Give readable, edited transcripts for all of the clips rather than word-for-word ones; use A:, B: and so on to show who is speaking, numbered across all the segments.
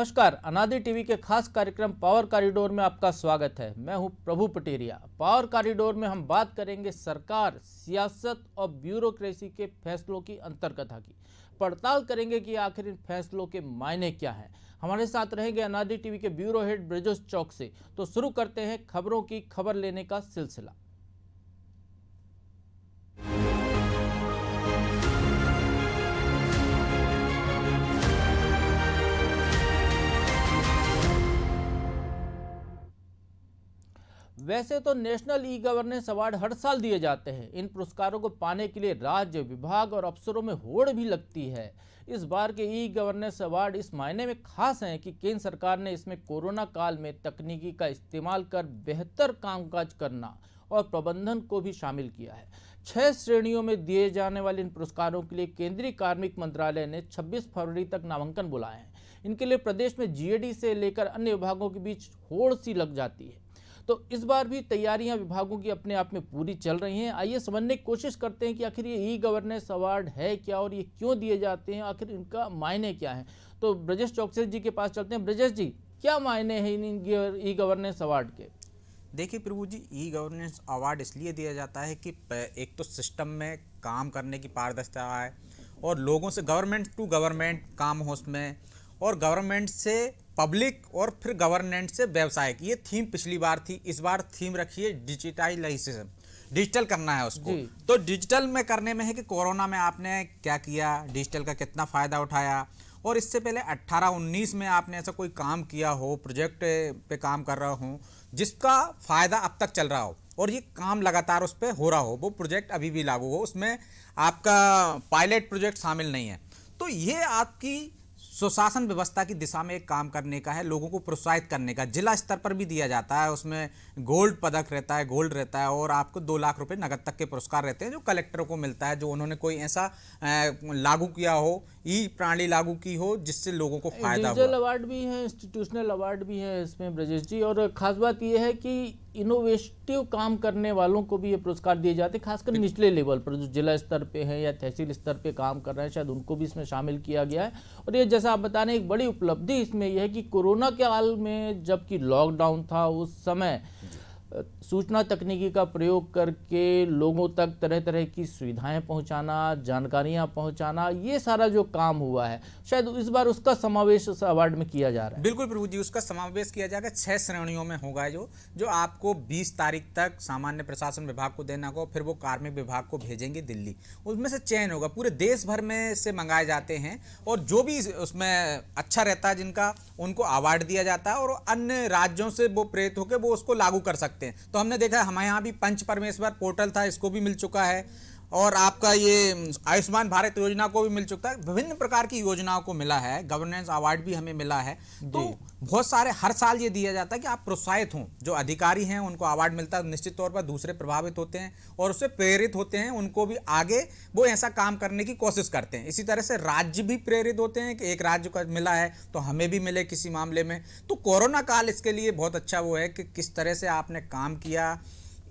A: नमस्कार, अनादि टीवी के खास कार्यक्रम पावर कॉरिडोर में आपका स्वागत है। मैं हूं प्रभु पटेरिया। पावर कॉरिडोर में हम बात करेंगे सरकार, सियासत और ब्यूरोक्रेसी के फैसलों की अंतर्कथा की। पड़ताल करेंगे कि आखिर इन फैसलों के मायने क्या हैं। हमारे साथ रहेंगे अनादि टीवी के ब्यूरो हेड ब्रजेश चौक से। तो शुरू करते हैं खबरों की खबर लेने का सिलसिला। वैसे तो नेशनल ई गवर्नेंस अवार्ड हर साल दिए जाते हैं। इन पुरस्कारों को पाने के लिए राज्य, विभाग और अफसरों में होड़ भी लगती है। इस बार के ई गवर्नेंस अवार्ड इस मायने में खास हैं कि केंद्र सरकार ने इसमें कोरोना काल में तकनीकी का इस्तेमाल कर बेहतर कामकाज करना और प्रबंधन को भी शामिल किया है। 6 श्रेणियों में दिए जाने वाले इन पुरस्कारों के लिए केंद्रीय कार्मिक मंत्रालय ने 26 फरवरी तक नामांकन बुलाए हैं। इनके लिए प्रदेश में जीएडी से लेकर अन्य विभागों के बीच होड़ सी लग जाती है। तो इस बार भी तैयारियां विभागों की अपने आप में पूरी चल रही हैं। आइए समझने की कोशिश करते हैं कि आखिर ये ई गवर्नेंस अवार्ड है क्या और ये क्यों दिए जाते हैं, आखिर इनका मायने क्या है। तो ब्रजेश चौकसी जी के पास चलते हैं। ब्रजेश जी, क्या मायने हैं इन ई गवर्नेंस अवार्ड के?
B: देखिए प्रभु जी, ई गवर्नेंस अवार्ड इसलिए दिया जाता है कि एक तो सिस्टम में काम करने की पारदर्शिता है और लोगों से गवर्नमेंट टू गवर्नमेंट काम हो उसमें, और गवर्नमेंट से पब्लिक और फिर गवर्नेंस से व्यवसायिक। ये थीम पिछली बार थी, इस बार थीम रखी है डिजिटाइजेशन, डिजिटल करना है उसको। तो डिजिटल में करने में है कि कोरोना में आपने क्या किया, डिजिटल का कितना फ़ायदा उठाया, और इससे पहले 18-19 में आपने ऐसा कोई काम किया हो, प्रोजेक्ट पे काम कर रहा हूँ जिसका फ़ायदा अब तक चल रहा हो और ये काम लगातार उस पर हो रहा हो, वो प्रोजेक्ट अभी भी लागू हो, उसमें आपका पायलट प्रोजेक्ट शामिल नहीं है। तो ये आपकी सुशासन व्यवस्था की दिशा में एक काम करने का है, लोगों को प्रोत्साहित करने का। जिला स्तर पर भी दिया जाता है, उसमें गोल्ड पदक रहता है, गोल्ड रहता है, और आपको 2 लाख रुपए नगद तक के पुरस्कार रहते हैं जो कलेक्टरों को मिलता है, जो उन्होंने कोई ऐसा लागू किया हो, ई प्रणाली लागू की हो जिससे लोगों को फायदा हो।
A: डिजिटल अवार्ड भी है, इंस्टीट्यूशनल अवार्ड भी है इसमें ब्रजेश जी। और खास बात यह है कि इनोवेटिव काम करने वालों को भी ये पुरस्कार दिए जाते हैं, खासकर निचले लेवल पर जो जिला स्तर पे है या तहसील स्तर पे काम कर रहे हैं, शायद उनको भी इसमें शामिल किया गया है। और ये जैसा आप बता रहे हैं, एक बड़ी उपलब्धि इसमें यह है कि कोरोना के काल में जबकि लॉकडाउन था उस समय सूचना तकनीकी का प्रयोग करके लोगों तक तरह तरह की सुविधाएं पहुंचाना, जानकारियां पहुंचाना, ये सारा जो काम हुआ है, शायद इस बार उसका समावेश उस अवार्ड में किया जा रहा है।
B: बिल्कुल प्रभु जी, उसका समावेश किया जाएगा। 6 श्रेणियों में होगा जो आपको 20 तारीख तक सामान्य प्रशासन विभाग को देना होगा, फिर वो कार्मिक विभाग को भेजेंगे दिल्ली। उसमें से चयन होगा, पूरे देश भर में से मंगाए जाते हैं और जो भी उसमें अच्छा रहता है जिनका, उनको अवार्ड दिया जाता है और अन्य राज्यों से वो प्रेरित होकर वो उसको लागू कर सकते हैं। तो हमने देखा है हमारे यहाँ भी पंच परमेश्वर पोर्टल था, इसको भी मिल चुका है, और आपका ये आयुष्मान भारत योजना को भी मिल चुका है। विभिन्न प्रकार की योजनाओं को मिला है, गवर्नेंस अवार्ड भी हमें मिला है। तो बहुत सारे हर साल ये दिया जाता है कि आप प्रोत्साहित हों, जो अधिकारी हैं उनको अवार्ड मिलता है, निश्चित तौर पर दूसरे प्रभावित होते हैं और उससे प्रेरित होते हैं, उनको भी आगे वो ऐसा काम करने की कोशिश करते हैं। इसी तरह से राज्य भी प्रेरित होते हैं कि एक राज्य को मिला है तो हमें भी मिले किसी मामले में। तो कोरोना काल इसके लिए बहुत अच्छा वो है कि किस तरह से आपने काम किया,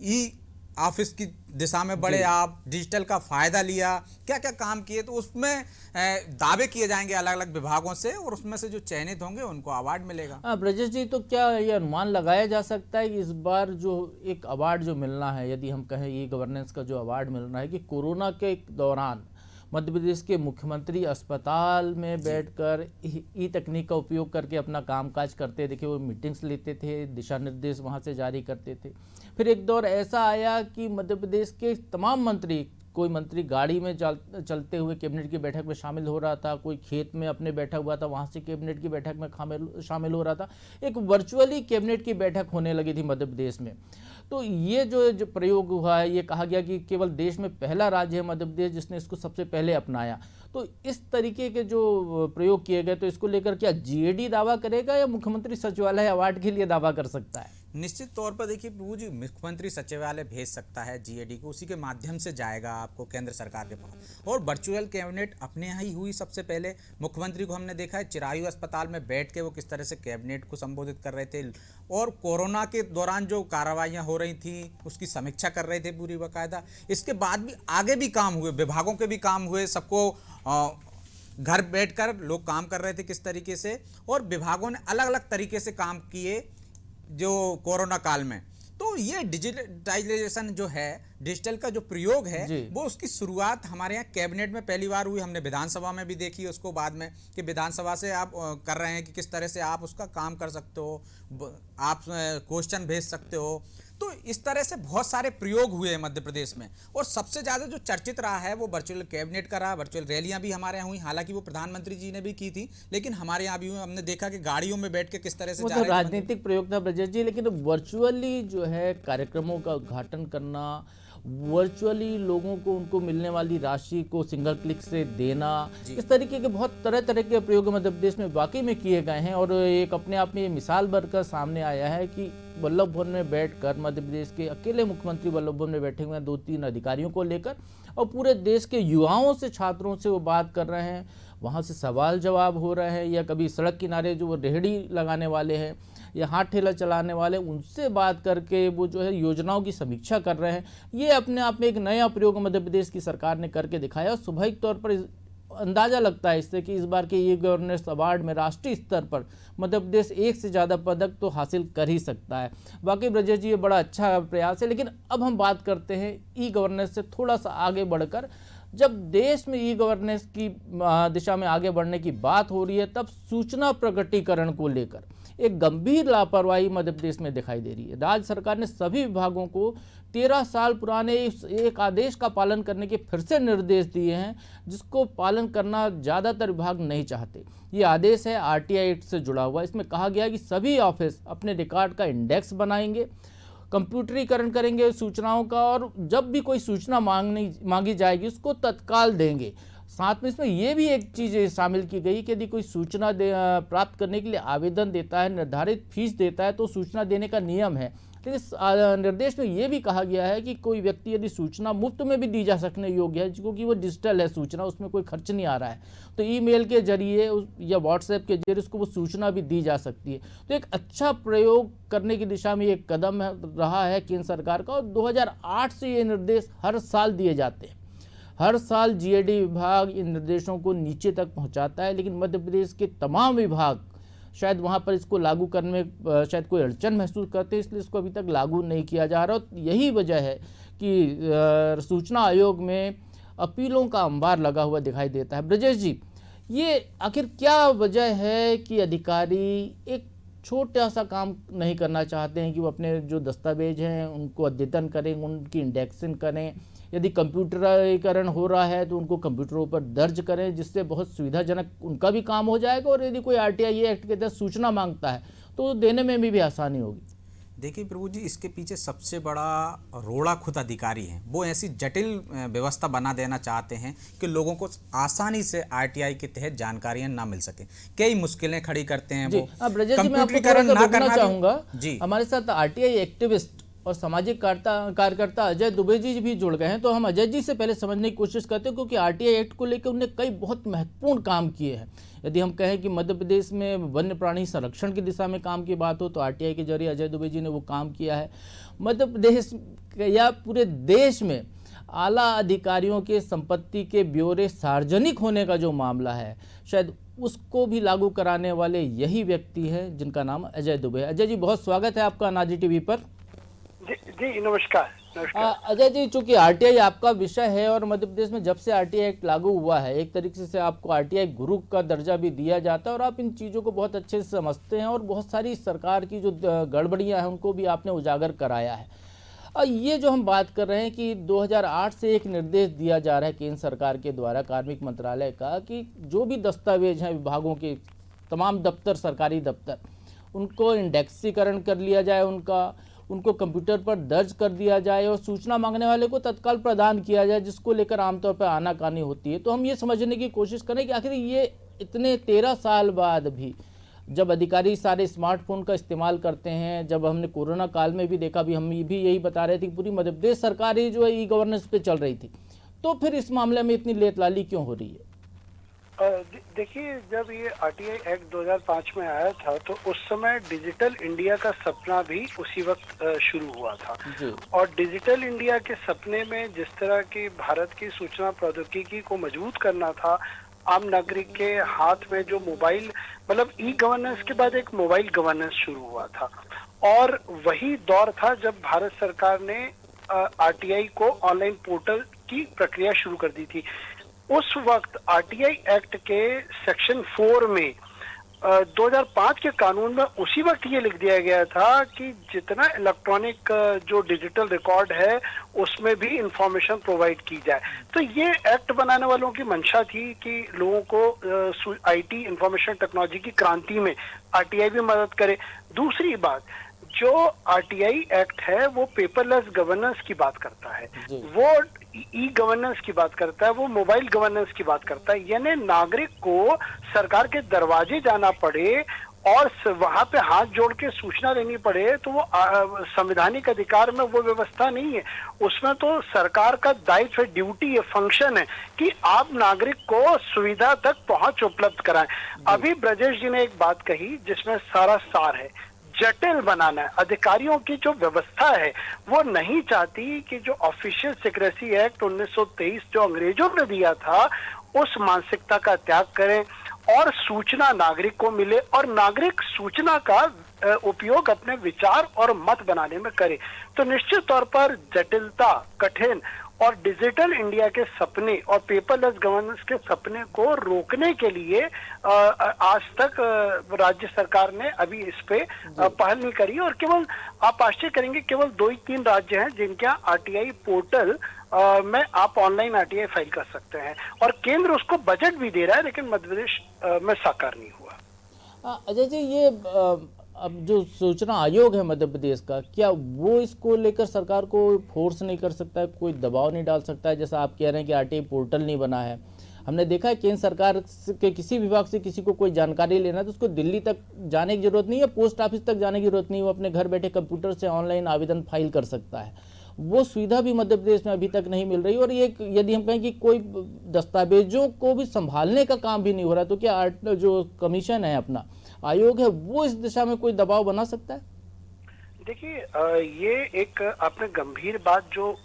B: ई ऑफिस की दिशा में बढ़े, आप डिजिटल का फायदा लिया, क्या क्या काम किए, तो उसमें दावे किए जाएंगे अलग अलग विभागों से और उसमें से जो चयनित होंगे उनको अवार्ड मिलेगा।
A: ब्रजेश जी, तो क्या ये अनुमान लगाया जा सकता है कि इस बार जो एक अवार्ड जो मिलना है, यदि हम कहें ई गवर्नेंस का जो अवार्ड मिलना है, कि कोरोना के दौरान मध्य प्रदेश के मुख्यमंत्री अस्पताल में बैठकर ई तकनीक का उपयोग करके अपना कामकाज करते, देखिए वो मीटिंग्स लेते थे, दिशा निर्देश वहाँ से जारी करते थे। फिर एक दौर ऐसा आया कि मध्य प्रदेश के तमाम मंत्री, कोई मंत्री गाड़ी में चलते हुए कैबिनेट की बैठक में शामिल हो रहा था, कोई खेत में अपने बैठा हुआ था, वहाँ से कैबिनेट की बैठक में शामिल हो रहा था। एक वर्चुअली कैबिनेट की बैठक होने लगी थी मध्य प्रदेश में। तो ये जो प्रयोग हुआ है, ये कहा गया कि केवल देश में पहला राज्य है मध्य प्रदेश जिसने इसको सबसे पहले अपनाया। तो इस तरीके के जो प्रयोग किए गए, तो इसको लेकर क्या जीएडी दावा करेगा या मुख्यमंत्री सचिवालय अवार्ड के लिए दावा कर सकता है?
B: निश्चित तौर पर देखिए प्रभु जी, मुख्यमंत्री सचिवालय भेज सकता है जीएडी को, उसी के माध्यम से जाएगा आपको केंद्र सरकार के पास। और वर्चुअल कैबिनेट अपने यहाँ ही हुई सबसे पहले। मुख्यमंत्री को हमने देखा है चिरायु अस्पताल में बैठ के वो किस तरह से कैबिनेट को संबोधित कर रहे थे और कोरोना के दौरान जो कार्रवाइयाँ हो रही थी उसकी समीक्षा कर रहे थे पूरी बाकायदा। इसके बाद भी आगे भी काम हुए, विभागों के भी काम हुए, सबको घर बैठकर लोग काम कर रहे थे किस तरीके से, और विभागों ने अलग अलग तरीके से काम किए जो कोरोना काल में। तो ये डिजिटलाइजेशन जो है, डिजिटल का जो प्रयोग है, वो उसकी शुरुआत हमारे यहाँ कैबिनेट में पहली बार हुई। हमने विधानसभा में भी देखी उसको बाद में, कि विधानसभा से आप कर रहे हैं कि किस तरह से आप उसका काम कर सकते हो, आप क्वेश्चन भेज सकते हो। तो इस तरह से बहुत सारे प्रयोग हुए हैं मध्य प्रदेश में, और सबसे ज़्यादा जो चर्चित रहा है वो वर्चुअल कैबिनेट का रहा। वर्चुअल रैलियां भी हमारे यहाँ हुई, हालांकि वो प्रधानमंत्री जी ने भी की थी, लेकिन हमारे यहाँ भी हुई। हमने देखा कि गाड़ियों में बैठ के किस तरह से
A: वो तो राजनीतिक प्रयोग था ब्रजेश जी, लेकिन वर्चुअली जो है कार्यक्रमों का उद्घाटन करना, वर्चुअली लोगों को उनको मिलने वाली राशि को सिंगल क्लिक से देना, इस तरीके के बहुत तरह तरह के प्रयोग मध्य प्रदेश में वाकई में किए गए हैं। और एक अपने आप में ये मिसाल बनकर सामने आया है कि वल्लभ भवन में बैठकर मध्य प्रदेश के अकेले मुख्यमंत्री वल्लभ भवन में बैठे हुए हैं 2-3 अधिकारियों को लेकर, और पूरे देश के युवाओं से, छात्रों से वो बात कर रहे हैं, वहाँ से सवाल जवाब हो रहे हैं, या कभी सड़क किनारे जो वो रेहड़ी लगाने वाले हैं या हाथ ठेला चलाने वाले, उनसे बात करके वो जो है योजनाओं की समीक्षा कर रहे हैं। ये अपने आप में एक नया प्रयोग मध्य प्रदेश की सरकार ने करके दिखाया, और स्वाभाविक तौर पर अंदाजा लगता है इससे कि इस बार के ई गवर्नेंस अवार्ड में राष्ट्रीय स्तर पर मध्य प्रदेश एक से ज़्यादा पदक तो हासिल कर ही सकता है। वाकई ब्रजेश जी ये बड़ा अच्छा प्रयास है। लेकिन अब हम बात करते हैं ई गवर्नेंस से थोड़ा सा आगे बढ़कर। जब देश में ई गवर्नेंस की दिशा में आगे बढ़ने की बात हो रही है, तब सूचना प्रकटीकरण को लेकर एक गंभीर लापरवाही मध्य प्रदेश में दिखाई दे रही है। राज्य सरकार ने सभी विभागों को 13 साल पुराने एक आदेश का पालन करने के फिर से निर्देश दिए हैं, जिसको पालन करना ज़्यादातर विभाग नहीं चाहते। ये आदेश है आरटीआई एक्ट से जुड़ा हुआ। इसमें कहा गया है कि सभी ऑफिस अपने रिकॉर्ड का इंडेक्स बनाएंगे, कंप्यूटरीकरण करेंगे सूचनाओं का, और जब भी कोई सूचना मांगी जाएगी उसको तत्काल देंगे। साथ में इसमें यह भी एक चीज़ शामिल की गई कि यदि कोई सूचना प्राप्त करने के लिए आवेदन देता है, निर्धारित फीस देता है, तो सूचना देने का नियम है। लेकिन इस निर्देश में यह भी कहा गया है कि कोई व्यक्ति यदि सूचना मुफ्त में भी दी जा सकने योग्य है, क्योंकि वो डिजिटल है सूचना, उसमें कोई खर्च नहीं आ रहा है, तो ईमेल के जरिए या व्हाट्सएप के जरिए उसको वो सूचना भी दी जा सकती है। तो एक अच्छा प्रयोग करने की दिशा में एक कदम रहा है केंद्र सरकार का, और 2008 से ये निर्देश हर साल दिए जाते हैं। हर साल जीएडी विभाग इन निर्देशों को नीचे तक पहुंचाता है, लेकिन मध्य प्रदेश के तमाम विभाग शायद वहां पर इसको लागू करने में शायद कोई अड़चन महसूस करते हैं, इसलिए इसको अभी तक लागू नहीं किया जा रहा। और यही वजह है कि सूचना आयोग में अपीलों का अंबार लगा हुआ दिखाई देता है। ब्रजेश जी, ये आखिर क्या वजह है कि अधिकारी एक छोटा सा काम नहीं करना चाहते हैं कि वो अपने जो दस्तावेज हैं उनको अद्यतन करें, उनकी इंडेक्सिंग करें, यदि कंप्यूटरीकरण हो रहा है तो उनको कंप्यूटरों पर दर्ज करें, जिससे बहुत सुविधाजनक उनका भी काम हो जाएगा, और यदि कोई आरटीआई एक्ट के तहत सूचना मांगता है तो देने में भी आसानी होगी।
B: देखिए प्रभु जी, इसके पीछे सबसे बड़ा रोड़ा खुद अधिकारी हैं। वो ऐसी जटिल व्यवस्था बना देना चाहते हैं कि लोगों को आसानी से आरटीआई के तहत जानकारियां ना मिल सके। कई मुश्किलें खड़ी करते हैं वो।
A: कंप्यूटरीकरण ना करना चाहूंगा जी। हमारे साथ आरटीआई एक्टिविस्ट और सामाजिक कार्यकर्ता अजय दुबे जी भी जुड़ गए हैं, तो हम अजय जी से पहले समझने की कोशिश करते हैं, क्योंकि आरटीआई एक्ट को लेकर उन्होंने कई बहुत महत्वपूर्ण काम किए हैं। यदि हम कहें कि मध्य प्रदेश में वन्य प्राणी संरक्षण की दिशा में काम की बात हो, तो आरटीआई के जरिए अजय दुबे जी ने वो काम किया है। मध्य प्रदेश या पूरे देश में आला अधिकारियों के संपत्ति के ब्यौरे सार्वजनिक होने का जो मामला है, शायद उसको भी लागू कराने वाले यही व्यक्ति हैं जिनका नाम अजय दुबे है। अजय जी, बहुत स्वागत है आपका अनाजी टीवी पर।
C: जी नमस्कार।
A: अजय जी, चूंकि आरटीआई आपका विषय है और मध्य प्रदेश में जब से आरटीआई एक्ट लागू हुआ है, एक तरीके से आपको आरटीआई गुरु का दर्जा भी दिया जाता है, और आप इन चीज़ों को बहुत अच्छे से समझते हैं, और बहुत सारी सरकार की जो गड़बड़ियां हैं उनको भी आपने उजागर कराया है। और ये जो हम बात कर रहे हैं कि 2008 से एक निर्देश दिया जा रहा है केंद्र सरकार के द्वारा कार्मिक मंत्रालय का, कि जो भी दस्तावेज हैं विभागों के तमाम दफ्तर, सरकारी दफ्तर, उनको इंडेक्सीकरण कर लिया जाए, उनको कंप्यूटर पर दर्ज कर दिया जाए, और सूचना मांगने वाले को तत्काल प्रदान किया जाए, जिसको लेकर आमतौर पर आनाकानी होती है। तो हम ये समझने की कोशिश करें कि आखिर ये इतने 13 साल बाद भी, जब अधिकारी सारे स्मार्टफोन का इस्तेमाल करते हैं, जब हमने कोरोना काल में भी देखा, भी हम भी यही बता रहे थे कि पूरी मध्य प्रदेश सरकार ही जो है ई गवर्नेंस पे चल रही थी, तो फिर इस मामले में इतनी लेतलाली क्यों हो रही है?
C: देखिए, जब ये आरटीआई एक्ट 2005 में आया था, तो उस समय डिजिटल इंडिया का सपना भी उसी वक्त शुरू हुआ था। और डिजिटल इंडिया के सपने में जिस तरह की भारत की सूचना प्रौद्योगिकी को मजबूत करना था, आम नागरिक के हाथ में जो मोबाइल, मतलब ई गवर्नेंस के बाद एक मोबाइल गवर्नेंस शुरू हुआ था, और वही दौर था जब भारत सरकार ने आरटीआई को ऑनलाइन पोर्टल की प्रक्रिया शुरू कर दी थी। उस वक्त आरटीआई एक्ट के सेक्शन 4 में 2005 के कानून में उसी वक्त ये लिख दिया गया था कि जितना इलेक्ट्रॉनिक जो डिजिटल रिकॉर्ड है उसमें भी इंफॉर्मेशन प्रोवाइड की जाए। तो ये एक्ट बनाने वालों की मंशा थी कि लोगों को आईटी इंफॉर्मेशन टेक्नोलॉजी की क्रांति में आरटीआई भी मदद करे। दूसरी बात, जो आरटीआई एक्ट है वो पेपरलेस गवर्नेंस की बात करता है, वो ई गवर्नेंस की बात करता है, वो मोबाइल गवर्नेंस की बात करता है। यानी नागरिक को सरकार के दरवाजे जाना पड़े और वहां पे हाथ जोड़ के सूचना लेनी पड़े, तो वो संवैधानिक अधिकार में वो व्यवस्था नहीं है। उसमें तो सरकार का दायित्व, ड्यूटी है, फंक्शन है कि आप नागरिक को सुविधा तक पहुंच उपलब्ध कराएं। अभी ब्रजेश जी ने एक बात कही जिसमें सारा सार है, जटिल बनाना है। अधिकारियों की जो व्यवस्था है वो नहीं चाहती कि जो ऑफिशियल सिक्रेसी एक्ट 1923 जो अंग्रेजों ने दिया था उस मानसिकता का त्याग करें और सूचना नागरिक को मिले और नागरिक सूचना का उपयोग अपने विचार और मत बनाने में करे। तो निश्चित तौर पर जटिलता, कठिन और डिजिटल इंडिया के सपने और पेपरलेस गवर्नेंस के सपने को रोकने के लिए आज तक राज्य सरकार ने अभी इस पे पहल नहीं करी। और केवल आप आश्चर्य करेंगे, केवल 2 ही 3 राज्य हैं जिनके आरटीआई पोर्टल में आप ऑनलाइन आरटीआई फाइल कर सकते हैं और केंद्र उसको बजट भी दे रहा है, लेकिन मध्य प्रदेश में साकार नहीं हुआ।
A: अजय जी, ये अब जो सूचना आयोग है मध्य प्रदेश का, क्या वो इसको लेकर सरकार को फोर्स नहीं कर सकता है, कोई दबाव नहीं डाल सकता है? जैसा आप कह रहे हैं कि आरटीआई पोर्टल नहीं बना है, हमने देखा है केंद्र सरकार के किसी विभाग से किसी को कोई जानकारी लेना है तो उसको दिल्ली तक जाने की जरूरत नहीं है, पोस्ट ऑफिस तक जाने की जरूरत नहीं है, वो अपने घर बैठे कंप्यूटर से ऑनलाइन आवेदन फाइल कर सकता है। वो सुविधा भी मध्य प्रदेश में अभी तक नहीं मिल रही। और ये यदि हम कहें कि कोई दस्तावेजों को भी संभालने का काम भी नहीं हो रहा, तो क्या जो कमीशन है, अपना आयोग है, वो इस दिशा में कोई दबाव बना सकता है?
C: देखिए, ये एक आपने गंभीर बात जो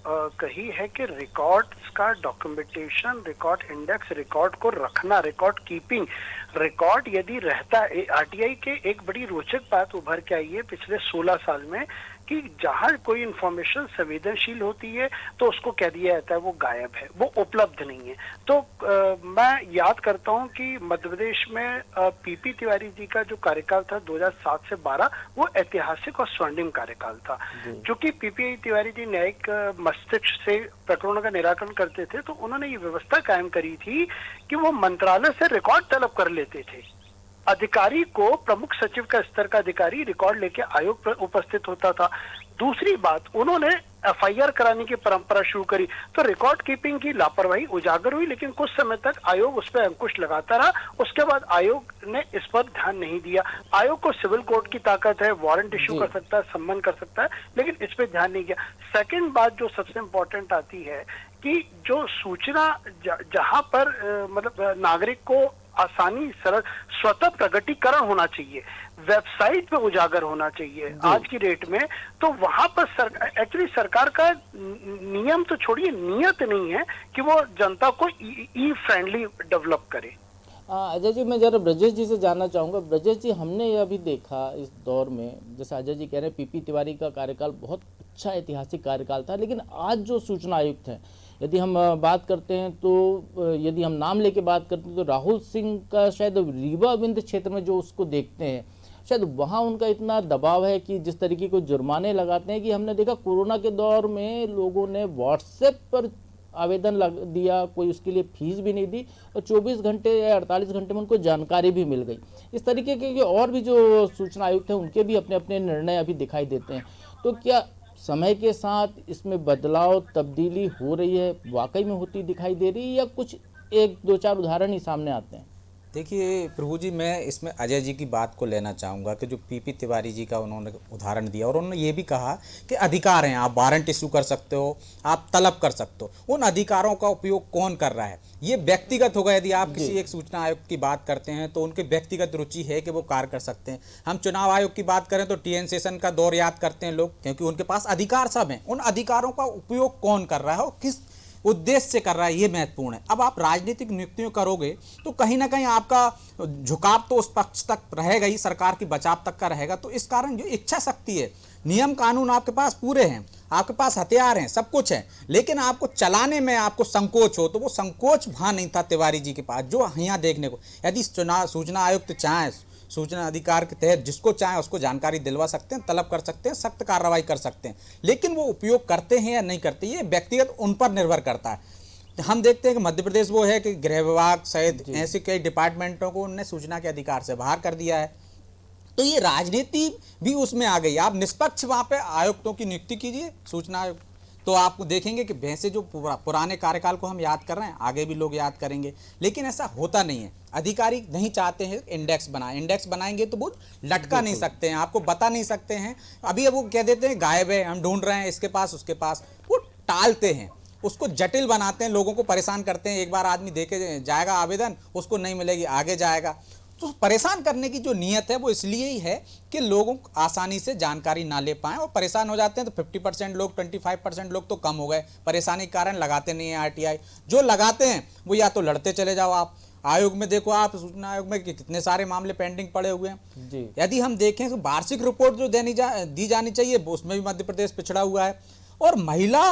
C: कही है कि रिकॉर्ड्स का डॉक्यूमेंटेशन, रिकॉर्ड इंडेक्स, रिकॉर्ड को रखना, रिकॉर्ड कीपिंग, रिकॉर्ड यदि रहता है। आरटीआई के एक बड़ी रोचक बात उभर के आई है पिछले 16 साल में कि जहां कोई इंफॉर्मेशन संवेदनशील होती है तो उसको कह दिया जाता है वो गायब है, वो उपलब्ध नहीं है। तो मैं याद करता हूं कि मध्य प्रदेश में पीपी तिवारी जी का जो कार्यकाल था 2007 से 12, वो ऐतिहासिक और स्वर्णिम कार्यकाल था। क्योंकि पीपी तिवारी जी न्यायिक मस्तिष्क से प्रकरणों का निराकरण करते थे, तो उन्होंने ये व्यवस्था कायम करी थी कि वो मंत्रालय से रिकॉर्ड तलब कर लेते थे। अधिकारी को, प्रमुख सचिव का स्तर का अधिकारी रिकॉर्ड लेके आयोग पर उपस्थित होता था। दूसरी बात, उन्होंने एफआईआर कराने की परंपरा शुरू करी, तो रिकॉर्ड कीपिंग की लापरवाही उजागर हुई, लेकिन कुछ समय तक आयोग उस पर अंकुश लगाता रहा। उसके बाद आयोग ने इस पर ध्यान नहीं दिया। आयोग को सिविल कोर्ट की ताकत है, वारंट इश्यू कर सकता है, सम्मन कर सकता है, लेकिन इस पर ध्यान नहीं किया। सेकंड बात जो सबसे इम्पोर्टेंट आती है कि जो सूचना जहां पर मतलब नागरिक को आसानी, सरल, स्वतः प्रगटीकरण होना चाहिए, वेबसाइट पे उजागर होना चाहिए आज की डेट में, तो वहां पर एक्चुअली सरकार का नियम तो छोड़िए, नियत नहीं है कि वो जनता को ई फ्रेंडली डेवलप करे।
A: अजय जी, मैं जरा ब्रजेश जी से जानना चाहूँगा। ब्रजेश जी, हमने ये अभी देखा इस दौर में, जैसा अजय जी कह रहे हैं, पीपी तिवारी का कार्यकाल बहुत अच्छा ऐतिहासिक कार्यकाल था, लेकिन आज जो सूचना आयुक्त हैं, यदि हम बात करते हैं तो यदि हम नाम लेके बात करते हैं तो राहुल सिंह का शायद रीवा बिंद क्षेत्र में जो उसको देखते हैं, शायद वहाँ उनका इतना दबाव है कि जिस तरीके को जुर्माने लगाते हैं कि हमने देखा कोरोना के दौर में लोगों ने व्हाट्सएप पर आवेदन दिया, कोई उसके लिए फीस भी नहीं दी और 24 घंटे या 48 घंटे में उनको जानकारी भी मिल गई। इस तरीके के और भी जो सूचना आयुक्त हैं उनके भी अपने अपने निर्णय अभी दिखाई देते हैं। तो क्या समय के साथ इसमें बदलाव, तब्दीली हो रही है, वाकई में होती दिखाई दे रही है, या कुछ 1-2-4 उदाहरण ही सामने आते हैं?
B: देखिए प्रभु जी, मैं इसमें अजय जी की बात को लेना चाहूँगा कि जो पीपी तिवारी जी का उन्होंने उदाहरण दिया और उन्होंने ये भी कहा कि अधिकार हैं, आप वारंट इशू कर सकते हो, आप तलब कर सकते हो। उन अधिकारों का उपयोग कौन कर रहा है ये व्यक्तिगत होगा। यदि आप किसी एक सूचना आयोग की बात करते हैं तो उनके व्यक्तिगत रुचि है कि वो कार्य कर सकते हैं। हम चुनाव आयोग की बात करें तो टीएन सेशन का दौर याद करते हैं लोग, क्योंकि उनके पास अधिकार सब हैं। उन अधिकारों का उपयोग कौन कर रहा है और किस उद्देश्य से कर रहा है, ये महत्वपूर्ण है। अब आप राजनीतिक नियुक्तियों करोगे तो कहीं ना कहीं आपका झुकाव तो उस पक्ष तक रहेगा ही, सरकार की बचाव तक का रहेगा। तो इस कारण जो इच्छा शक्ति है, नियम कानून आपके पास पूरे हैं, आपके पास हथियार हैं, सब कुछ है, लेकिन आपको चलाने में आपको संकोच हो, तो वो संकोच वहाँ नहीं था तिवारी जी के पास, जो यहाँ देखने को। यदि सूचना आयुक्त चाहें, सूचना अधिकार के तहत जिसको चाहे उसको जानकारी दिलवा सकते हैं, तलब कर सकते हैं, सख्त कार्रवाई कर सकते हैं, लेकिन वो उपयोग करते हैं या नहीं करते, ये व्यक्तिगत उन पर निर्भर करता है। हम देखते हैं कि मध्य प्रदेश वो है कि गृह विभाग सहित ऐसे कई डिपार्टमेंटों को उन्होंने सूचना के अधिकार से बाहर कर दिया है। तो ये राजनीति भी उसमें आ गई। आप निष्पक्ष वहाँ पे आयुक्तों की नियुक्ति कीजिए, सूचना आयुक्त, तो आपको देखेंगे कि वैसे जो पुराने कार्यकाल को हम याद कर रहे हैं, आगे भी लोग याद करेंगे, लेकिन ऐसा होता नहीं है। अधिकारी नहीं चाहते हैं इंडेक्स बनाए, इंडेक्स बनाएंगे तो वो लटका नहीं सकते हैं, आपको बता नहीं सकते हैं। अभी अब वो कह देते हैं गायब है, हम ढूंढ रहे हैं इसके पास उसके पास, वो टालते हैं, उसको जटिल बनाते हैं, लोगों को परेशान करते हैं। एक बार आदमी देके जाएगा आवेदन, उसको नहीं मिलेगी, आगे जाएगा। तो परेशान करने की जो नीयत है वो इसलिए ही है कि लोगों को आसानी से जानकारी ना ले पाएं और परेशान हो जाते हैं। तो 50% लोग, 25% लोग तो कम हो गए, परेशानी के कारण लगाते नहीं है आरटीआई। जो लगाते हैं वो या तो लड़ते चले जाओ। आप आयोग में देखो, आप सूचना आयोग में कितने सारे मामले पेंडिंग पड़े हुए हैं जी। यदि हम देखें तो वार्षिक रिपोर्ट जो दी जानी चाहिए उसमें भी मध्य प्रदेश पिछड़ा हुआ है, और महिला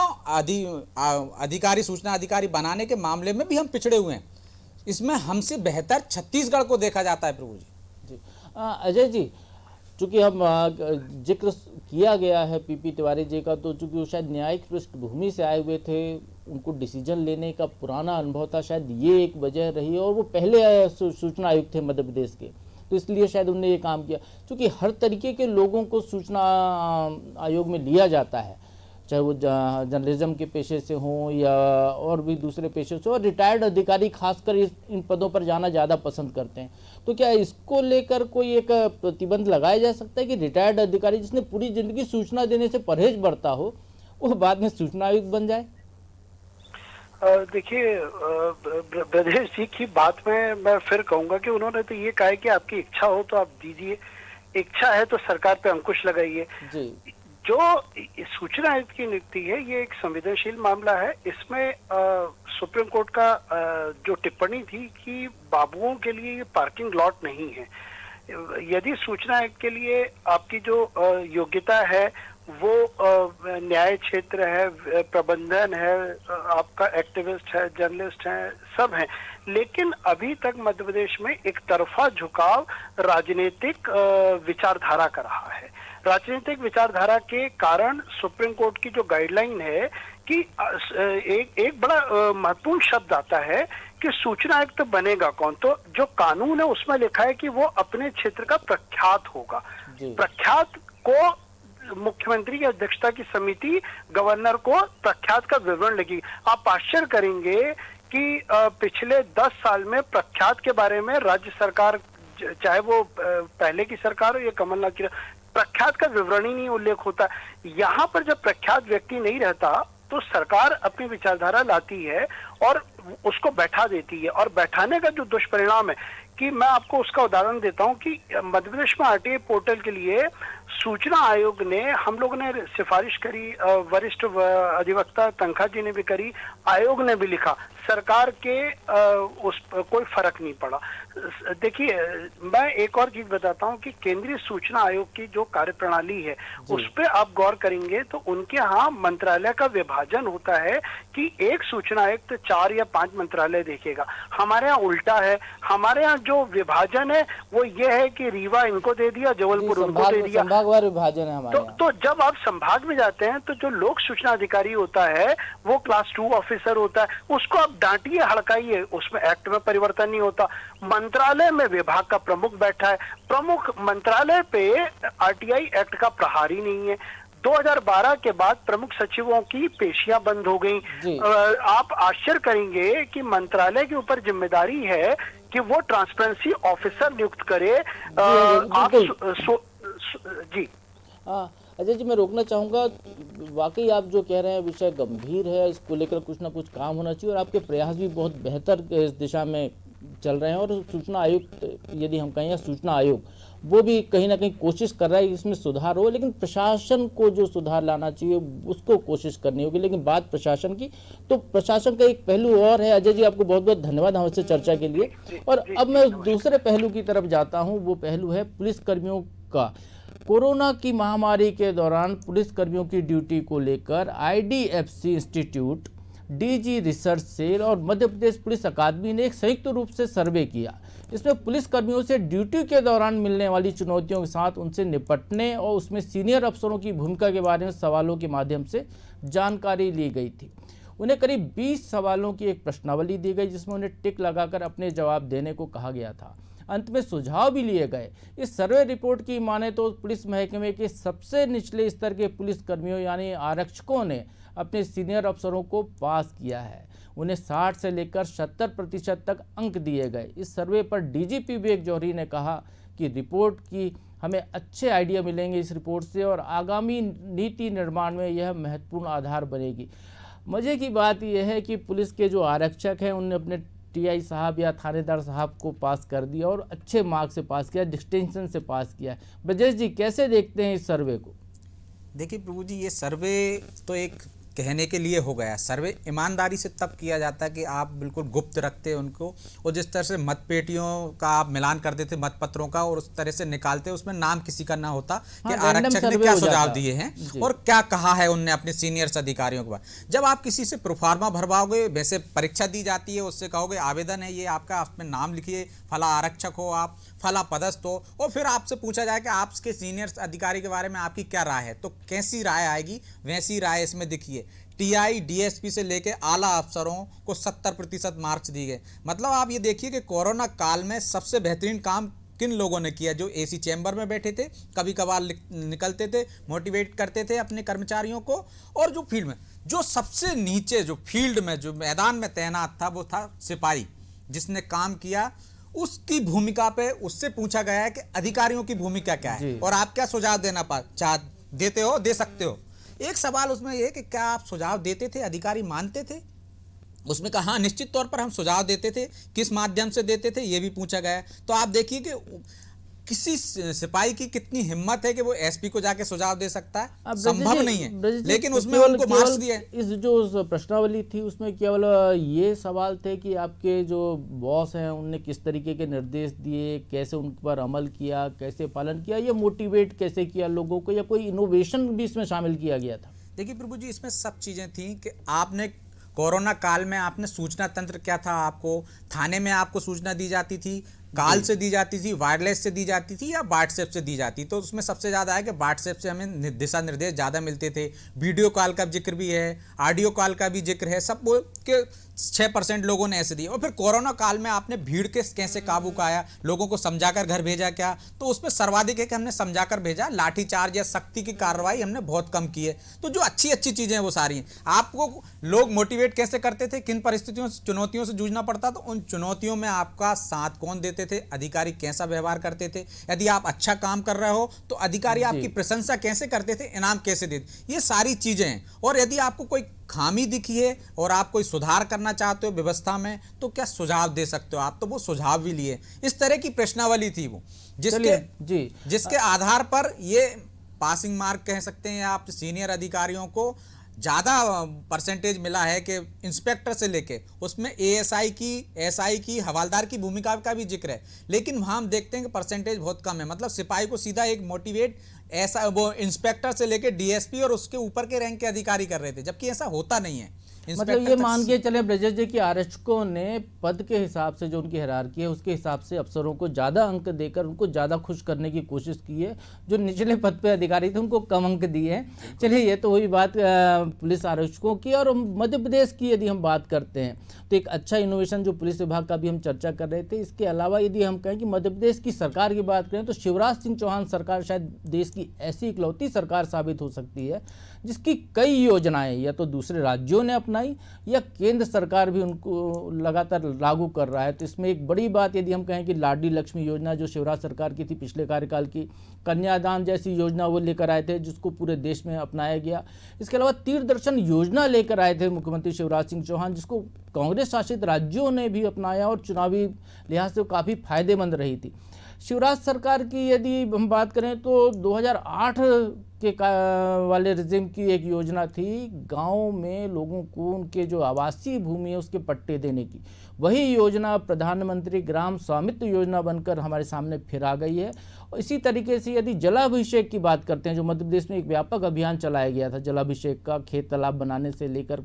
B: अधिकारी, सूचना अधिकारी बनाने के मामले में भी हम पिछड़े हुए हैं। इसमें हमसे बेहतर छत्तीसगढ़ को देखा जाता है प्रभु जी।
A: अजय जी, चूंकि हम जिक्र किया गया है पीपी तिवारी जी का, तो चूंकि वो शायद न्यायिक पृष्ठभूमि से आए हुए थे, उनको डिसीजन लेने का पुराना अनुभव था, शायद ये एक वजह रही, और वो पहले सूचना आयुक्त थे मध्य प्रदेश के, तो इसलिए शायद उन्होंने ये काम किया। चूँकि हर तरीके के लोगों को सूचना आयोग में लिया जाता है, चाहे वो जर्नलिज्म के पेशे से हों या और भी दूसरे पेशे से, और रिटायर्ड अधिकारी खासकर इन पदों पर जाना ज़्यादा पसंद करते हैं। तो क्या इसको लेकर कोई एक प्रतिबंध लगाया जा सकता है कि रिटायर्ड अधिकारी जिसने पूरी ज़िंदगी सूचना देने से परहेज बरता हो, वो बाद में सूचना आयुक्त बन जाए?
C: देखिए, ब्रजेश जी की बात में मैं फिर कहूँगा कि उन्होंने तो ये कहा है कि आपकी इच्छा हो तो आप दीजिए, इच्छा है तो सरकार पे अंकुश लगाइए जी। जो सूचना आयुक्त की नियुक्ति है, ये एक संवेदनशील मामला है। इसमें सुप्रीम कोर्ट का जो टिप्पणी थी कि बाबुओं के लिए ये पार्किंग लॉट नहीं है। यदि सूचना आयुक्त के लिए आपकी जो योग्यता है वो न्याय क्षेत्र है, प्रबंधन है, आपका एक्टिविस्ट है, जर्नलिस्ट है, सब है, लेकिन अभी तक मध्य प्रदेश में एक तरफा झुकाव राजनीतिक विचारधारा का रहा है। राजनीतिक विचारधारा के कारण सुप्रीम कोर्ट की जो गाइडलाइन है कि एक बड़ा महत्वपूर्ण शब्द आता है कि सूचना आयुक्त तो बनेगा कौन, तो जो कानून है उसमें लिखा है कि वो अपने क्षेत्र का प्रख्यात होगा। प्रख्यात को मुख्यमंत्री की अध्यक्षता की समिति गवर्नर को प्रख्यात का विवरण लिखेगी। आप आश्चर्य करेंगे कि पिछले 10 साल में प्रख्यात के बारे में राज्य सरकार, चाहे वो पहले की सरकार हो या कमलनाथ की, प्रख्यात का विवरण ही नहीं उल्लेख होता। यहाँ पर जब प्रख्यात व्यक्ति नहीं रहता तो सरकार अपनी विचारधारा लाती है और उसको बैठा देती है, और बैठाने का जो दुष्परिणाम है कि मैं आपको उसका उदाहरण देता हूँ कि मध्य प्रदेश में आरटीआई पोर्टल के लिए सूचना आयोग ने, हम लोगों ने सिफारिश करी, वरिष्ठ अधिवक्ता तनखा जी ने भी करी, आयोग ने भी लिखा, सरकार के उस कोई फर्क नहीं पड़ा। देखिए, मैं एक और चीज बताता हूँ कि केंद्रीय सूचना आयोग की जो कार्यप्रणाली है उस पर आप गौर करेंगे तो उनके यहाँ मंत्रालय का विभाजन होता है कि एक सूचना आयुक्त तो 4 या 5 मंत्रालय देखेगा। हमारे यहाँ उल्टा है। हमारे यहाँ जो विभाजन है वो ये है कि रीवा इनको दे दिया, जबलपुर उनको दे दिया,
A: संभागवार विभाजन है हमारे यहाँ।
C: तो जब आप संभाग में जाते हैं तो जो लोक सूचना अधिकारी होता है वो क्लास 2 ऑफिसर होता है, उसको आप डांटिए, हड़काइए, उसमें एक्ट में परिवर्तन नहीं होता। मंत्रालय में विभाग का प्रमुख बैठा है, प्रमुख मंत्रालय पे आरटीआई एक्ट का प्रहार ही नहीं है। 2012 के बाद प्रमुख सचिवों की पेशियां बंद हो गई। आप आश्चर्य करेंगे कि मंत्रालय के ऊपर जिम्मेदारी है कि वो ट्रांसपेरेंसी ऑफिसर नियुक्त करे। जी
A: अजय जी, मैं रोकना चाहूँगा, वाकई आप जो कह रहे हैं विषय गंभीर है, इसको लेकर कुछ ना कुछ काम होना चाहिए, और आपके प्रयास भी बहुत बेहतर इस दिशा में चल रहे हैं। और सूचना आयुक्त, यदि हम कहें, या सूचना आयोग वो भी कहीं ना कहीं कोशिश कर रहा है कि इसमें सुधार हो, लेकिन प्रशासन को जो सुधार लाना चाहिए उसको कोशिश करनी होगी। लेकिन बात प्रशासन की, तो प्रशासन का एक पहलू और है। अजय जी, आपको बहुत बहुत धन्यवाद हमसे चर्चा के लिए। और अब मैं दूसरे पहलू की तरफ जाता हूँ, वो पहलू है पुलिस कर्मियों का। कोरोना की महामारी के दौरान पुलिसकर्मियों की ड्यूटी को लेकर IDFC institute, DG research cell और मध्य प्रदेश पुलिस अकादमी ने एक संयुक्त रूप से सर्वे किया। इसमें पुलिसकर्मियों से ड्यूटी के दौरान मिलने वाली चुनौतियों के साथ उनसे निपटने और उसमें सीनियर अफसरों की भूमिका के बारे में सवालों के माध्यम से जानकारी ली गई थी। उन्हें करीब 20 सवालों की एक प्रश्नावली दी गई, जिसमें उन्हें टिक लगाकर अपने जवाब देने को कहा गया था। अंत में सुझाव भी लिए गए। इस सर्वे रिपोर्ट की माने तो पुलिस महकमे के सबसे निचले स्तर के पुलिसकर्मियों यानी आरक्षकों ने अपने सीनियर अफसरों को पास किया है। उन्हें 60 से लेकर 70% तक अंक दिए गए। इस सर्वे पर DGP विवेक जौहरी ने कहा कि रिपोर्ट की हमें अच्छे आइडिया मिलेंगे इस रिपोर्ट से, और आगामी नीति निर्माण में यह महत्वपूर्ण आधार बनेगी। मज़े की बात यह है कि पुलिस के जो आरक्षक हैं उन्होंने अपने TI साहब या थानेदार साहब को पास कर दिया और अच्छे मार्क्स से पास किया, डिस्टिंक्शन से पास किया। ब्रजेश जी, कैसे देखते हैं इस सर्वे को?
B: देखिए प्रभु जी, ये सर्वे तो एक कहने के लिए हो गया। सर्वे ईमानदारी से तब किया जाता है कि आप बिल्कुल गुप्त रखते हैं उनको, और जिस तरह से मतपेटियों का आप मिलान करते थे मतपत्रों का और उस तरह से निकालते, उसमें नाम किसी का ना होता कि आरक्षक ने क्या सुझाव दिए हैं और क्या कहा है उनने अपने सीनियर्स अधिकारियों के बाद। जब आप किसी से प्रोफार्मा भरवाओगे, वैसे परीक्षा दी जाती है, उससे कहोगे आवेदन है ये आपका, आपमें नाम लिखिए, फला आरक्षक हो आप, फला पदस्थ हो, और फिर आपसे पूछा जाए कि आपके सीनियर अधिकारी के बारे में आपकी क्या राय है, तो कैसी राय आएगी वैसी राय इसमें दिखिए। TI DSP से लेके आला अफसरों को 70% मार्क्स दिए गए। मतलब आप ये देखिए कि कोरोना काल में सबसे बेहतरीन काम किन लोगों ने किया, जो AC चैम्बर में बैठे थे, कभी कभार निकलते थे, मोटिवेट करते थे अपने कर्मचारियों को, और जो फील्ड में, जो सबसे नीचे जो फील्ड में जो मैदान में तैनात था वो था सिपाही, जिसने काम किया। उसकी भूमिका पे उससे पूछा गया है कि अधिकारियों की भूमिका क्या है और आप क्या सुझाव देते हो, दे सकते हो। एक सवाल उसमें यह कि क्या आप सुझाव देते थे, अधिकारी मानते थे? उसमें कहा हाँ, निश्चित तौर पर हम सुझाव देते थे। किस माध्यम से देते थे ये भी पूछा गया। तो आप देखिए कि किसी सिपाही की कितनी हिम्मत है कि वो SP को जाके सुझाव दे सकता है, संभव नहीं है, लेकिन उसमें उनको मार्क्स दिए।
A: इस जो प्रश्नावली थी उसमें केवल ये सवाल थे कि आपके जो बॉस हैं उनने किस तरीके के निर्देश दिए, कैसे उन पर अमल किया, कैसे पालन किया, या मोटिवेट कैसे किया लोगों को, या कोई इनोवेशन भी इसमें शामिल किया गया था?
B: देखिए प्रभु जी, इसमें सब चीज़ें थी कि आपने कोरोना काल में आपने सूचना तंत्र क्या था, आपको थाने में आपको सूचना दी जाती थी, कॉल से दी जाती थी, वायरलेस से दी जाती थी, या व्हाट्सएप से दी जाती। तो उसमें सबसे ज़्यादा है कि व्हाट्सएप से हमें दिशा निर्देश ज़्यादा मिलते थे। वीडियो कॉल का जिक्र भी है, ऑडियो कॉल का भी जिक्र है, सब के 6% लोगों ने ऐसे दिए। और फिर कोरोना काल में आपने भीड़ के कैसे काबू पाया, लोगों को समझाकर घर भेजा क्या, तो उसमें सर्वाधिक है कि हमने समझाकर भेजा, लाठीचार्ज या सख्ती की कार्रवाई हमने बहुत कम की है। तो जो अच्छी अच्छी चीज़ें हैं वो सारी हैं। आपको लोग मोटिवेट कैसे करते थे, किन परिस्थितियों से चुनौतियों से जूझना पड़ता, तो उन चुनौतियों में आपका साथ कौन देते थे, अधिकारी कैसा व्यवहार करते थे, यदि आप अच्छा काम कर रहे हो तो अधिकारी आपकी प्रशंसा कैसे करते थे, इनाम कैसे देते, ये सारी चीज़ें हैं। और यदि आपको कोई खामी दिखी है और आप कोई सुधार करना चाहते हो व्यवस्था में, तो क्या सुझाव दे सकते हो आप, तो वो सुझाव भी लिए। इस तरह की प्रश्नावली थी वो, जिसके आधार पर ये पासिंग मार्क कह सकते हैं आप सीनियर अधिकारियों को ज़्यादा परसेंटेज मिला है कि इंस्पेक्टर से लेके उसमें ASI की, SI की, हवालदार की भूमिका का भी जिक्र है, लेकिन वहाँ हम देखते हैं कि परसेंटेज बहुत कम है। मतलब सिपाही को सीधा एक मोटिवेट ऐसा वो इंस्पेक्टर से लेके DSP और उसके ऊपर के रैंक के अधिकारी कर रहे थे, जबकि ऐसा होता नहीं है।
A: मतलब ये मान के चले ब्रजेश जी कि आरक्षकों ने पद के हिसाब से जो उनकी हायरार्की है उसके हिसाब से अफसरों को ज़्यादा अंक देकर उनको ज़्यादा खुश करने की कोशिश की है। जो निचले पद पे अधिकारी थे उनको कम अंक दिए हैं। चलिए, ये तो वही बात पुलिस आरक्षकों की। और मध्य प्रदेश की यदि हम बात करते हैं तो एक अच्छा इनोवेशन जो पुलिस विभाग का भी हम चर्चा कर रहे थे। इसके अलावा यदि हम कहें कि मध्य प्रदेश की सरकार की बात करें तो शिवराज सिंह चौहान सरकार शायद देश की ऐसी इकलौती सरकार साबित हो सकती है जिसकी कई योजनाएं या तो दूसरे राज्यों ने अपनाई या केंद्र सरकार भी उनको लगातार लागू कर रहा है। तो इसमें एक बड़ी बात यदि हम कहें कि लाडली लक्ष्मी योजना जो शिवराज सरकार की थी पिछले कार्यकाल की, कन्यादान जैसी योजना वो लेकर आए थे जिसको पूरे देश में अपनाया गया। इसके अलावा तीर्थदर्शन योजना लेकर आए थे मुख्यमंत्री शिवराज सिंह चौहान, जिसको कांग्रेस शासित राज्यों ने भी अपनाया और चुनावी लिहाज से काफ़ी फायदेमंद रही थी। शिवराज सरकार की यदि हम बात करें तो 2008 के वाले रिजिम की एक योजना थी, गांव में लोगों को उनके जो आवासीय भूमि है उसके पट्टे देने की। वही योजना प्रधानमंत्री ग्राम स्वामित्व योजना बनकर हमारे सामने फिर आ गई है। और इसी तरीके से यदि जलाभिषेक की बात करते हैं, जो मध्य प्रदेश में एक व्यापक अभियान चलाया गया था जलाभिषेक का, खेत तालाब बनाने से लेकर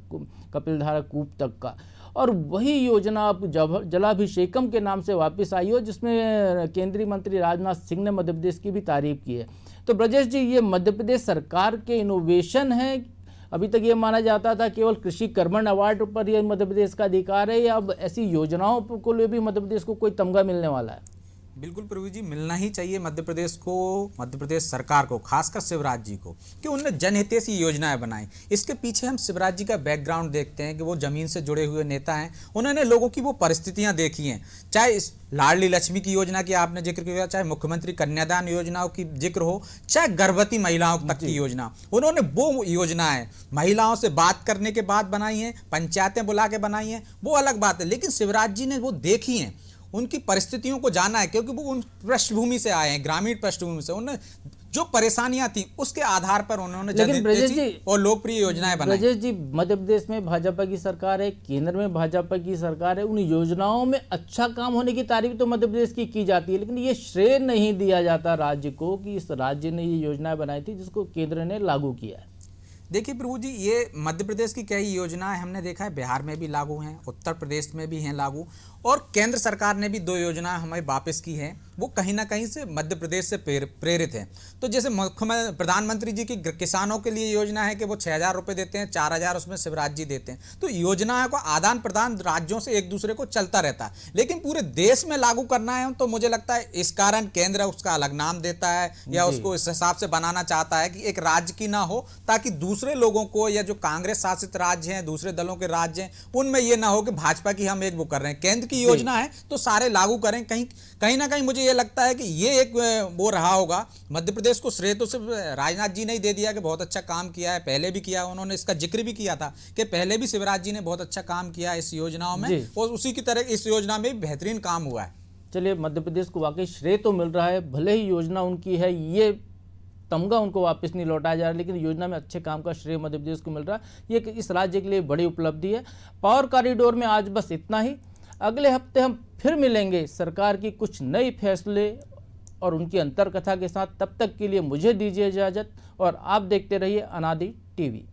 A: कपिलधारा कूप तक का, और वही योजना अब जलाभिषेकम के नाम से वापस आई हो, जिसमें केंद्रीय मंत्री राजनाथ सिंह ने मध्य प्रदेश की भी तारीफ की है। तो ब्रजेश जी, ये मध्य प्रदेश सरकार के इनोवेशन है? अभी तक ये माना जाता था केवल कृषि कर्मण अवार्ड पर ये मध्य प्रदेश का अधिकार है, या अब ऐसी योजनाओं को लिए भी मध्य प्रदेश को कोई तमगा मिलने वाला है?
B: बिल्कुल प्रभु जी, मिलना ही चाहिए मध्य प्रदेश को, मध्य प्रदेश सरकार को, खासकर शिवराज जी को, कि उन्होंने जनहितैषी योजनाएं बनाई। इसके पीछे हम शिवराज जी का बैकग्राउंड देखते हैं कि वो जमीन से जुड़े हुए नेता हैं। उन्होंने लोगों की वो परिस्थितियां देखी हैं, चाहे इस लाडली लक्ष्मी की योजना की आपने जिक्र किया, चाहे मुख्यमंत्री कन्यादान योजनाओं की जिक्र हो, चाहे गर्भवती महिलाओं तक की योजना, उन्होंने वो योजनाएं महिलाओं से बात करने के बाद बनाई हैं, पंचायतें बुला के बनाई हैं, वो अलग बात है। लेकिन शिवराज जी ने वो देखी हैं, उनकी परिस्थितियों को जाना है, क्योंकि वो उन पृष्ठभूमि से आए हैं, ग्रामीण पृष्ठभूमि से। उन्होंने जो परेशानियां थी उसके आधार पर उन्होंने जनहितैषी और लोकप्रिय योजनाएं बनाई।
A: ब्रजेश जी, मध्य प्रदेश में भाजपा की सरकार है, केंद्र में भाजपा की सरकार है, उन योजनाओं में अच्छा काम होने की तारीफ तो मध्य प्रदेश की जाती है, लेकिन ये श्रेय नहीं दिया जाता राज्य को कि इस राज्य ने ये योजनाएं बनाई थी जिसको केंद्र ने लागू किया है।
B: देखिए प्रभु जी, ये मध्य प्रदेश की कई योजनाएं हमने देखा है बिहार में भी लागू हैं, उत्तर प्रदेश में भी हैं लागू, और केंद्र सरकार ने भी 2 योजनाएं हमें वापस की हैं, वो कहीं ना कहीं से मध्य प्रदेश से प्रेरित हैं। तो जैसे प्रधानमंत्री जी की किसानों के लिए योजना है कि वो 6,000 रुपये देते हैं, 4,000 उसमें शिवराज जी देते हैं। तो योजनाओं का आदान प्रदान राज्यों से एक दूसरे को चलता रहता है, लेकिन पूरे देश में लागू करना है तो मुझे लगता है इस कारण केंद्र उसका अलग नाम देता है, या उसको इस हिसाब से बनाना चाहता है कि एक राज्य की ना हो, ताकि दूसरे लोगों को, या जो कांग्रेस शासित राज्य हैं, दूसरे दलों के राज्य हैं, उनमें ये ना हो कि भाजपा की हम एक वो कर रहे हैं। केंद्र की योजना है तो सारे लागू करें। कहीं ना कहीं मुझे ये लगता है कि ये एक वो रहा होगा। मध्य प्रदेश को श्रेय तो सिर्फ राजनाथ जी ने ही दे दिया कि बहुत अच्छा काम किया है, पहले भी किया, उन्होंने इसका जिक्र भी किया था कि पहले भी शिवराज जी ने बहुत अच्छा काम किया है इस योजनाओं में, और उसी की तरह इस योजना में भी बेहतरीन काम हुआ है।
A: चलिए, मध्य प्रदेश को वाकई श्रेय तो मिल रहा है, भले ही योजना उनकी है, ये तमगा उनको वापस नहीं लौटाया जा रहा, लेकिन योजना में अच्छे काम का श्रेय मध्य प्रदेश को मिल रहा है। ये इस राज्य के लिए बड़ी उपलब्धि है। पावर कॉरिडोर में आज बस इतना ही। अगले हफ्ते हम फिर मिलेंगे सरकार की कुछ नए फैसले और उनकी अंतरकथा के साथ। तब तक के लिए मुझे दीजिए इजाज़त, और आप देखते रहिए अनादि टीवी।